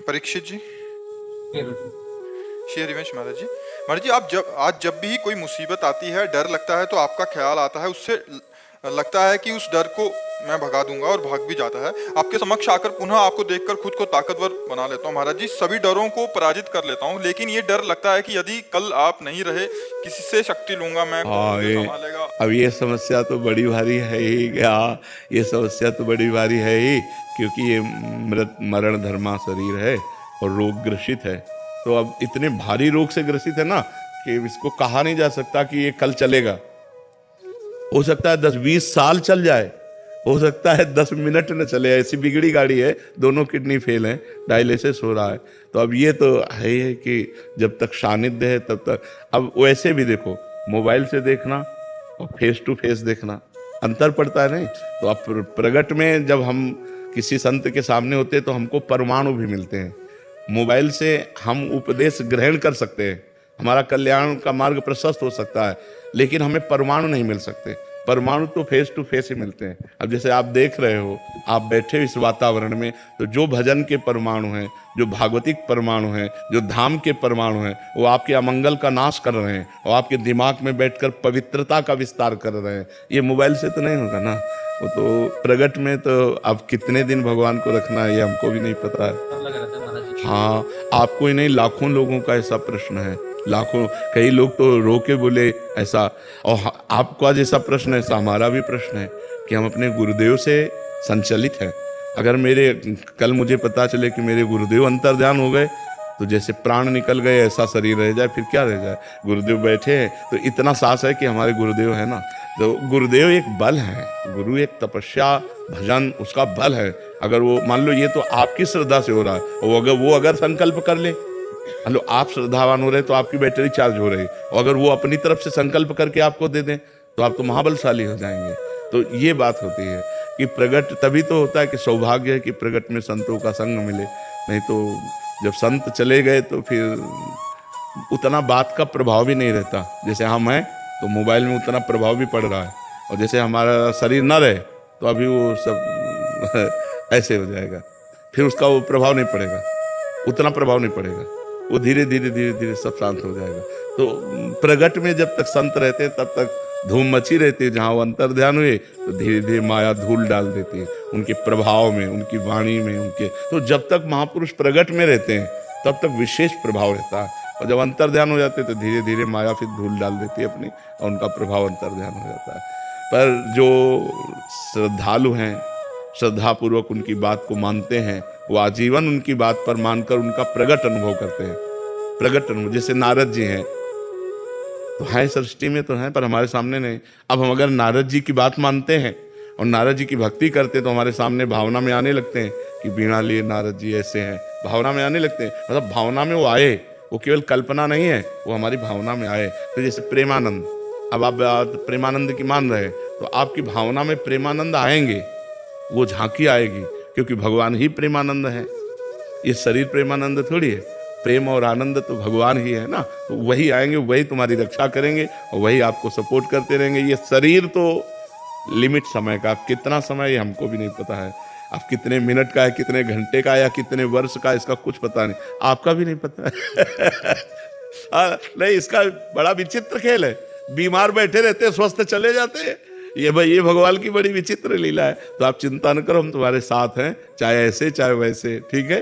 परीक्षित जी, फिर शेर रिवेंश महाराज जी, आप जब भी कोई मुसीबत आती है, डर लगता है, तो आपका ख्याल आता है, उससे लगता है कि उस डर को मैं भगा दूंगा, और भाग भी जाता है। आपके समक्ष आकर पुनः आपको देखकर खुद को ताकतवर बना लेता हूँ महाराज जी, सभी डरों को पराजित कर लेता हूँ। लेकिन ये डर लगता है कि यदि कल आप नहीं रहे, किसी से शक्ति लूंगा मैं, कौन हाँ, मुझे ये संभालेगा। अब ये समस्या तो बड़ी भारी है ही क्या। ये समस्या तो बड़ी भारी है ही, क्योंकि ये मृत मरण धर्मा शरीर है और रोग ग्रसित है। तो अब इतने भारी रोग से ग्रसित है ना कि इसको कहा नहीं जा सकता कि ये कल चलेगा। हो सकता है 10-20 साल चल जाए, हो सकता है 10 मिनट न चले। ऐसी बिगड़ी गाड़ी है, दोनों किडनी फेल है, डायलिसिस हो रहा है। तो अब ये तो है ही है कि जब तक सानिध्य है तब तक। अब वैसे भी देखो, मोबाइल से देखना और फेस टू फेस देखना अंतर पड़ता है नहीं। तो अब प्रगट में जब हम किसी संत के सामने होते हैं तो हमको परमाणु भी मिलते हैं। मोबाइल से हम उपदेश ग्रहण कर सकते हैं, हमारा कल्याण का मार्ग प्रशस्त हो सकता है, लेकिन हमें परमाणु नहीं मिल सकते। परमाणु तो फेस टू फेस ही मिलते हैं। अब जैसे आप देख रहे हो, आप बैठे हो इस वातावरण में, तो जो भजन के परमाणु हैं, जो भागवतिक परमाणु हैं, जो धाम के परमाणु हैं, वो आपके अमंगल का नाश कर रहे हैं और आपके दिमाग में बैठकर पवित्रता का विस्तार कर रहे हैं। ये मोबाइल से तो नहीं होगा ना। वो तो प्रगट में तो अब कितने दिन भगवान को रखना है ये हमको भी नहीं पता है। सब लग रहा था महाराज जी। हाँ, आपको ही नहीं, लाखों लोगों का ऐसा प्रश्न है। लाखों, कई लोग तो रो के बोले ऐसा। और आपका जैसा प्रश्न है, ऐसा हमारा भी प्रश्न है कि हम अपने गुरुदेव से संचलित हैं। अगर मेरे कल मुझे पता चले कि मेरे गुरुदेव अंतर्ध्यान हो गए, तो जैसे प्राण निकल गए ऐसा शरीर रह जाए, फिर क्या रह जाए। गुरुदेव बैठे हैं तो इतना साहस है कि हमारे गुरुदेव है ना। तो गुरुदेव एक बल है, गुरु एक तपस्या भजन उसका बल है। अगर वो मान लो ये तो आपकी श्रद्धा से हो रहा है, और अगर वो संकल्प कर ले, मान लो आप श्रद्धावान हो रहे तो आपकी बैटरी चार्ज हो रही, और अगर वो अपनी तरफ से संकल्प करके आपको दे दें तो आप तो महाबलशाली हो जाएंगे। तो ये बात होती है कि प्रगट तभी तो होता है कि सौभाग्य है कि प्रगट में संतों का संग मिले। नहीं तो जब संत चले गए तो फिर उतना बात का प्रभाव भी नहीं रहता। जैसे हम हैं तो मोबाइल में उतना प्रभाव भी पड़ रहा है, और जैसे हमारा शरीर न रहे तो अभी वो सब ऐसे हो जाएगा, फिर उसका वो प्रभाव नहीं पड़ेगा, उतना प्रभाव नहीं पड़ेगा। वो धीरे धीरे धीरे धीरे सब शांत हो जाएगा। तो प्रगट में जब तक संत रहते हैं तब तक धूम मची रहती है। जहाँ वो अंतर्ध्यान हुए तो धीरे धीरे माया धूल डाल देती है उनके प्रभाव में, उनकी वाणी में, उनके। तो जब तक महापुरुष प्रगट में रहते हैं तब तक विशेष प्रभाव रहता है, और जब अंतर्ध्यान हो जाते हैं तो धीरे धीरे माया फिर धूल डाल देती है अपनी, और उनका प्रभाव अंतर्ध्यान हो जाता है। पर जो श्रद्धालु हैं, श्रद्धापूर्वक उनकी बात को मानते हैं, वो आजीवन उनकी बात पर मानकर उनका प्रगट अनुभव करते हैं। प्रगट अनुभव, जैसे नारद जी हैं तो है सृष्टि में तो हैं, पर हमारे सामने नहीं। अब हम अगर नारद जी की बात मानते हैं और नारद जी की भक्ति करते तो हमारे सामने भावना में आने लगते हैं कि बीणा लिए नारद जी ऐसे हैं, भावना में आने लगते हैं। मतलब भावना में वो आए, वो केवल कल्पना नहीं है, वो हमारी भावना में आए। तो जैसे प्रेमानंद, अब आप प्रेमानंद की मान रहे हैं तो आपकी भावना में प्रेमानंद आएंगे, वो झांकी आएगी, क्योंकि भगवान ही प्रेमानंद है। ये शरीर प्रेमानंद थोड़ी है, प्रेम और आनंद तो भगवान ही है ना। तो वही आएंगे, वही तुम्हारी रक्षा करेंगे और वही आपको सपोर्ट करते रहेंगे। ये शरीर तो लिमिट समय का, कितना समय ये हमको भी नहीं पता है। अब कितने मिनट का है, कितने घंटे का, या कितने वर्ष का, इसका कुछ पता नहीं, आपका भी नहीं पता है। नहीं, इसका बड़ा विचित्र खेल है। बीमार बैठे रहते हैं, स्वस्थ चले जाते हैं। ये भाई, ये भगवान की बड़ी विचित्र लीला है। तो आप चिंता न करो, हम तुम्हारे साथ हैं, चाहे ऐसे चाहे वैसे, ठीक है।